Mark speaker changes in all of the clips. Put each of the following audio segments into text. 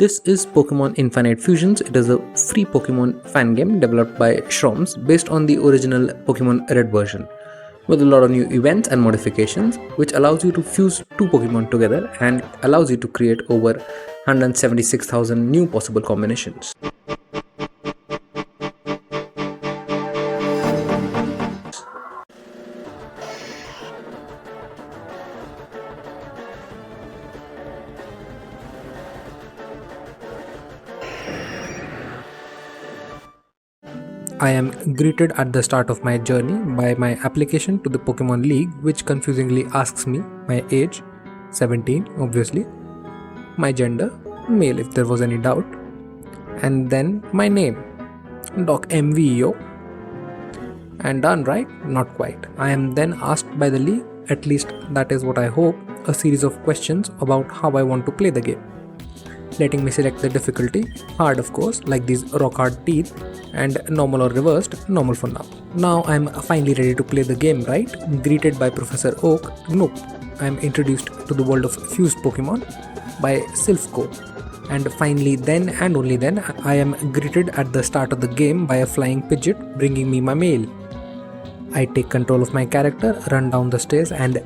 Speaker 1: This is Pokemon Infinite Fusions. It is a free Pokemon fan game developed by Shroms based on the original Pokemon Red version, with a lot of new events and modifications, which allows you to fuse two Pokemon together and allows you to create over 176,000 new possible combinations. I am greeted at the start of my journey by my application to the Pokemon League, which confusingly asks me my age, 17 obviously, my gender, male if there was any doubt, and then my name, Doc MVO. And done, right? Not quite. I am then asked by the League, at least that is what I hope, a series of questions about how I want to play the game, letting me select the difficulty, hard of course, like these rock hard teeth, and normal or reversed, normal for now. Now I'm finally ready to play the game, right? Greeted by Professor Oak. Nope. I'm introduced to the world of Fused Pokémon by Silphco. And finally then and only then I am greeted at the start of the game by a flying Pidgeot bringing me my mail. I take control of my character, run down the stairs, and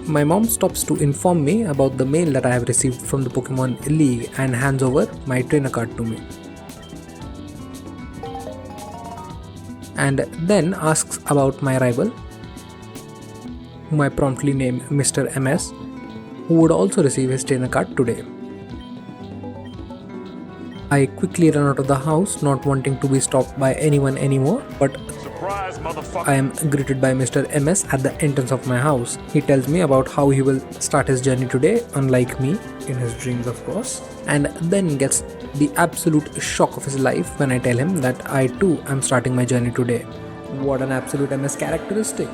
Speaker 1: my mom stops to inform me about the mail that I have received from the Pokemon League and hands over my trainer card to me. And then asks about my rival, whom I promptly name Mr. MS, who would also receive his trainer card today. I quickly run out of the house, not wanting to be stopped by anyone anymore, but I am greeted by Mr. MS at the entrance of my house. He tells me about how he will start his journey today, unlike me, in his dreams of course, and then gets the absolute shock of his life when I tell him that I too am starting my journey today. What an absolute MS characteristic.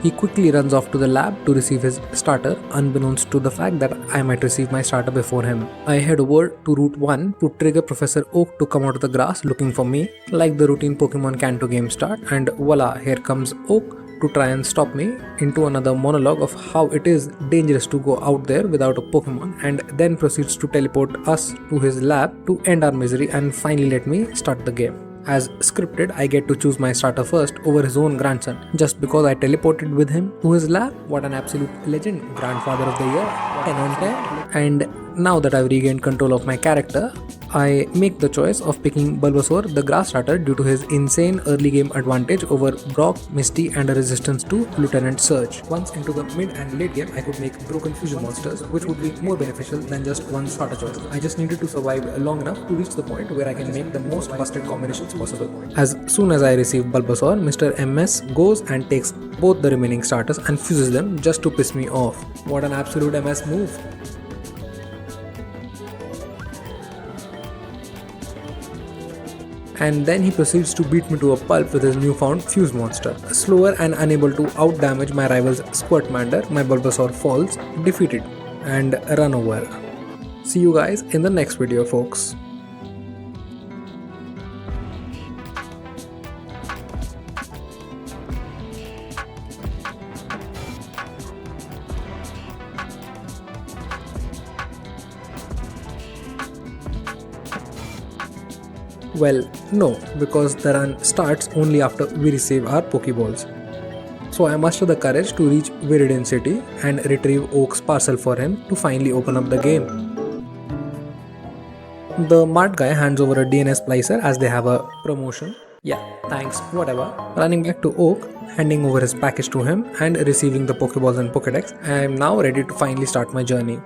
Speaker 1: He quickly runs off to the lab to receive his starter, unbeknownst to the fact that I might receive my starter before him. I head over to Route 1 to trigger Professor Oak to come out of the grass looking for me, like the routine Pokemon Kanto game start, and voila, here comes Oak to try and stop me into another monologue of how it is dangerous to go out there without a Pokemon, and then proceeds to teleport us to his lab to end our misery and finally let me start the game. As scripted, I get to choose my starter first over his own grandson, just because I teleported with him to his lab. What an absolute legend, grandfather of the year, 10 on 10. And now that I've regained control of my character, I make the choice of picking Bulbasaur, the grass starter, due to his insane early game advantage over Brock, Misty, and a resistance to Lieutenant Surge. Once into the mid and late game, I could make broken fusion monsters, which would be more beneficial than just one starter choice. I just needed to survive long enough to reach the point where I can make the most busted combinations possible. As soon as I receive Bulbasaur, Mr. MS goes and takes both the remaining starters and fuses them just to piss me off. What an absolute MS move. And then he proceeds to beat me to a pulp with his newfound Fuse monster. Slower and unable to outdamage my rival's Squirtmander, my Bulbasaur falls, defeated, and run over. See you guys in the next video, folks. Well, no, because the run starts only after we receive our Pokeballs. So I muster the courage to reach Viridian City and retrieve Oak's parcel for him to finally open up the game. The mart guy hands over a DNA splicer as they have a promotion. Yeah, thanks, whatever. Running back to Oak, handing over his package to him and receiving the Pokeballs and Pokedex, I am now ready to finally start my journey.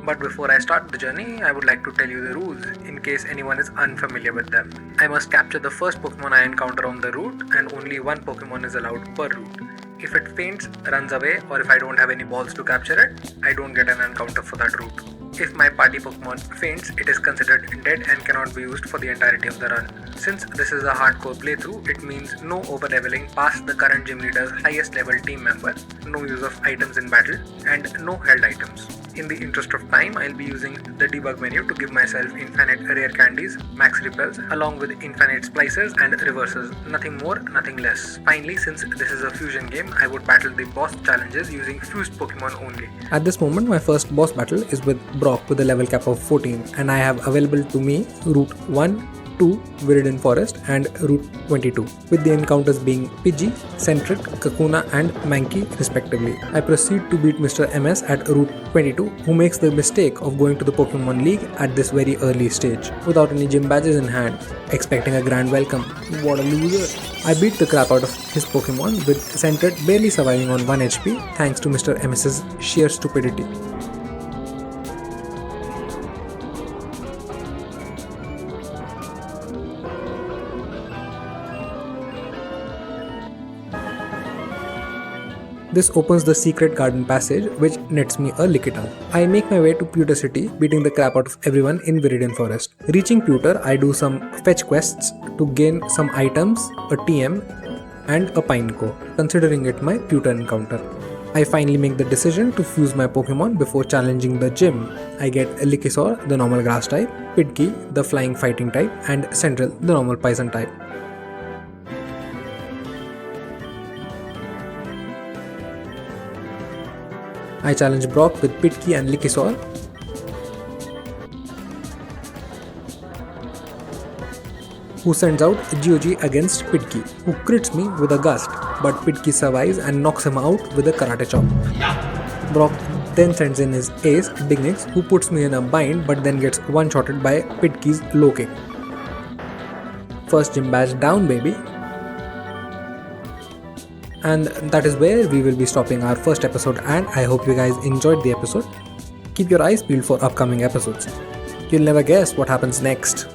Speaker 1: But before I start the journey, I would like to tell you the rules, in case anyone is unfamiliar with them. I must capture the first Pokemon I encounter on the route, and only one Pokemon is allowed per route. If it faints, runs away, or if I don't have any balls to capture it, I don't get an encounter for that route. If my party Pokemon faints, it is considered dead and cannot be used for the entirety of the run. Since this is a hardcore playthrough, it means no overleveling past the current gym leader's highest level team member, no use of items in battle, and no held items. In the interest of time, I'll be using the debug menu to give myself infinite rare candies, max repels, along with infinite splices and reverses. Nothing more, nothing less. Finally, since this is a fusion game, I would battle the boss challenges using Fused Pokémon only. At this moment, my first boss battle is with Brock with a level cap of 14, and I have available to me Route 1, 2, Viridian Forest and Route 22, with the encounters being Pidgey, Centric, Kakuna and Mankey respectively. I proceed to beat Mr. MS at Route 22, who makes the mistake of going to the Pokemon League at this very early stage, without any gym badges in hand, expecting a grand welcome. What a loser. I beat the crap out of his Pokemon, with Centric barely surviving on 1 HP thanks to Mr. MS's sheer stupidity. This opens the secret garden passage, which nets me a Lickitung. I make my way to Pewter City, beating the crap out of everyone in Viridian Forest. Reaching Pewter, I do some fetch quests to gain some items, a TM and a Pineco, considering it my Pewter encounter. I finally make the decision to fuse my Pokemon before challenging the gym. I get Likisaur, the normal grass type, Pidgey, the flying fighting type, and Central, the normal poison type. I challenge Brock with Pidgey and Likisaur. Who sends out GOG against Pidgey, who crits me with a gust, but Pidgey survives and knocks him out with a karate chop. Brock then sends in his ace, Dignix, who puts me in a bind but then gets one-shotted by Pidgey's low kick. First gym badge down, baby. And that is where we will be stopping our first episode, and I hope you guys enjoyed the episode. Keep your eyes peeled for upcoming episodes. You'll never guess what happens next.